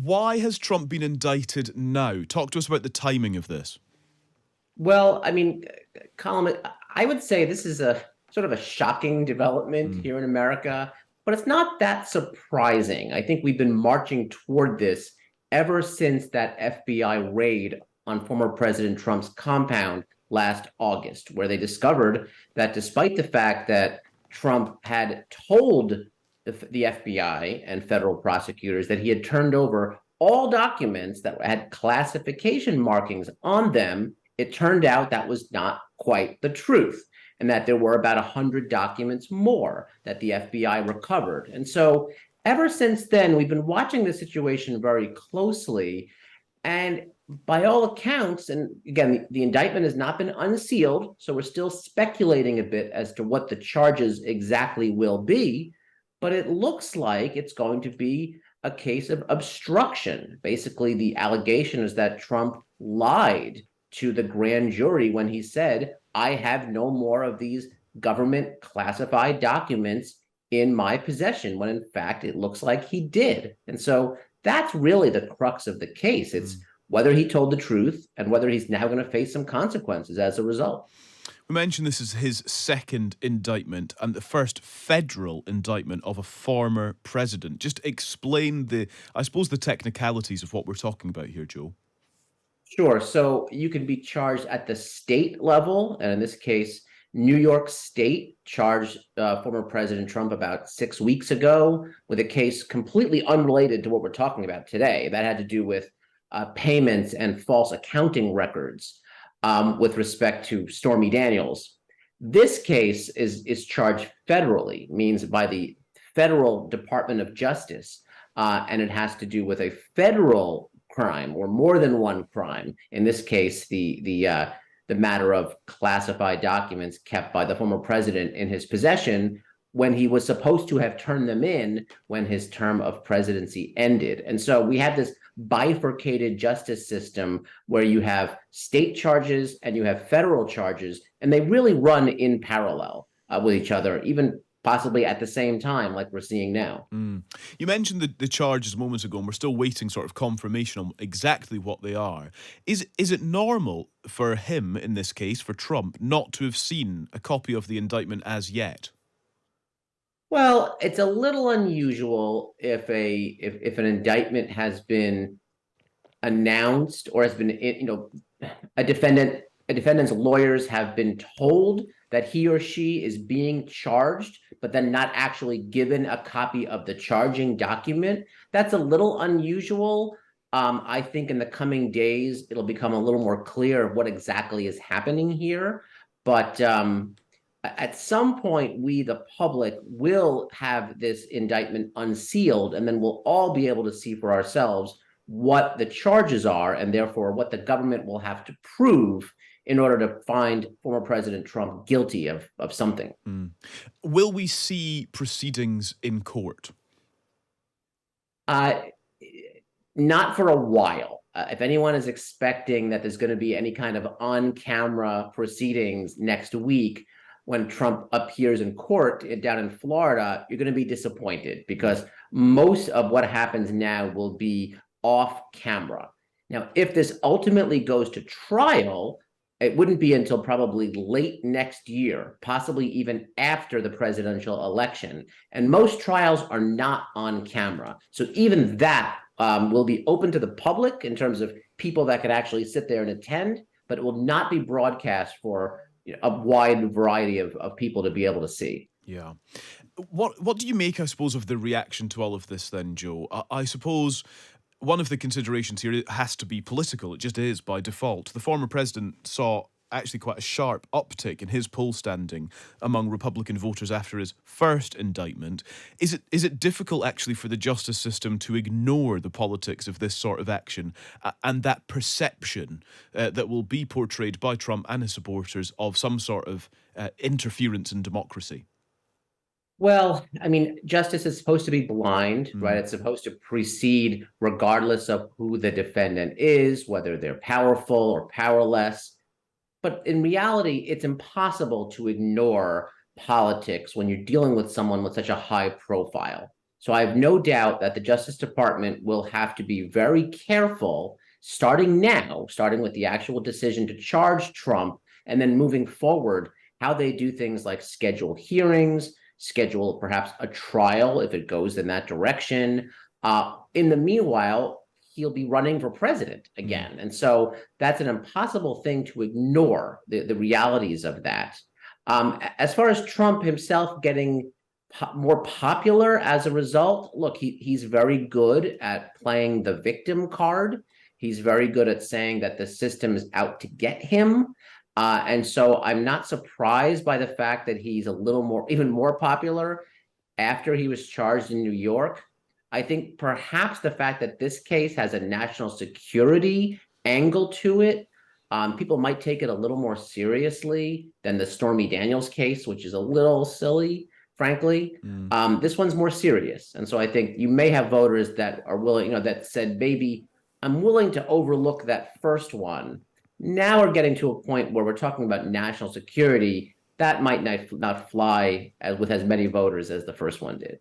Why has Trump been indicted now? Talk to us about the timing of this. Well, I mean, Colin, I would say this is a sort of a shocking development Mm. here in America, but it's not that surprising. I think we've been marching toward this ever since that FBI raid on former President Trump's compound last August, where they discovered that despite the fact that Trump had told the FBI and federal prosecutors that he had turned over all documents that had classification markings on them, it turned out that was not quite the truth, and that there were about 100 documents more that the FBI recovered. And so ever since then, we've been watching the situation very closely. And by all accounts, and again, the indictment has not been unsealed, so we're still speculating a bit as to what the charges exactly will be, but it looks like it's going to be a case of obstruction. Basically, the allegation is that Trump lied to the grand jury when he said, I have no more of these government classified documents in my possession, when in fact it looks like he did. And so that's really the crux of the case. It's whether he told the truth and whether he's now going to face some consequences as a result. We mentioned this is his second indictment and the first federal indictment of a former president. Just explain I suppose, the technicalities of what we're talking about here, Joe. Sure. So you can be charged at the state level. And in this case, New York State charged former President Trump about 6 weeks ago with a case completely unrelated to what we're talking about today. That had to do with payments and false accounting records with respect to Stormy Daniels. This case is charged federally, means by the federal Department of Justice, and it has to do with a federal crime or more than one crime. In this case, the matter of classified documents kept by the former president in his possession when he was supposed to have turned them in when his term of presidency ended. And so we have this bifurcated justice system where you have state charges and you have federal charges, and they really run in parallel with each other, even possibly at the same time, like we're seeing now. You mentioned the charges moments ago, and we're still waiting sort of confirmation on exactly what they are. Is it normal for him, in this case, for Trump, not to have seen a copy of the indictment as yet? Well, it's a little unusual if an indictment has been announced or has been, a defendant's lawyers have been told that he or she is being charged, but then not actually given a copy of the charging document. That's a little unusual. I think in the coming days, it'll become a little more clear what exactly is happening here. But at some point, we, the public, will have this indictment unsealed, and then we'll all be able to see for ourselves what the charges are, and therefore what the government will have to prove in order to find former President Trump guilty of something. Will we see proceedings in court? Uh, Not for a while. If anyone is expecting that there's going to be any kind of on-camera proceedings next week when Trump appears in court down in Florida, you're going to be disappointed, because most of what happens now will be off camera. Now, if this ultimately goes to trial, it wouldn't be until probably late next year, possibly even after the presidential election. And most trials are not on camera. So even that will be open to the public in terms of people that could actually sit there and attend, but it will not be broadcast for a wide variety of people to be able to see. Yeah. What do you make, I suppose, of the reaction to all of this then, Joe? I suppose one of the considerations here has to be political. It just is by default. The former president saw actually quite a sharp uptick in his poll standing among Republican voters after his first indictment. Is it difficult actually for the justice system to ignore the politics of this sort of action and that perception that will be portrayed by Trump and his supporters of some sort of interference in democracy? Well, I mean, justice is supposed to be blind, right? It's supposed to proceed regardless of who the defendant is, whether they're powerful or powerless. But in reality, it's impossible to ignore politics when you're dealing with someone with such a high profile. So I have no doubt that the Justice Department will have to be very careful starting now, starting with the actual decision to charge Trump, and then moving forward, how they do things like schedule hearings, schedule perhaps a trial if it goes in that direction. In the meanwhile, he'll be running for president again. And so that's an impossible thing to ignore, the realities of that. As far as Trump himself getting more popular as a result, look, he's very good at playing the victim card. He's very good at saying that the system is out to get him. And so I'm not surprised by the fact that he's a little more, even more popular after he was charged in New York. I think perhaps the fact that this case has a national security angle to it, people might take it a little more seriously than the Stormy Daniels case, which is a little silly, frankly. This one's more serious. And so I think you may have voters that are willing, that said, maybe I'm willing to overlook that first one. Now we're getting to a point where we're talking about national security. That might not fly with as many voters as the first one did.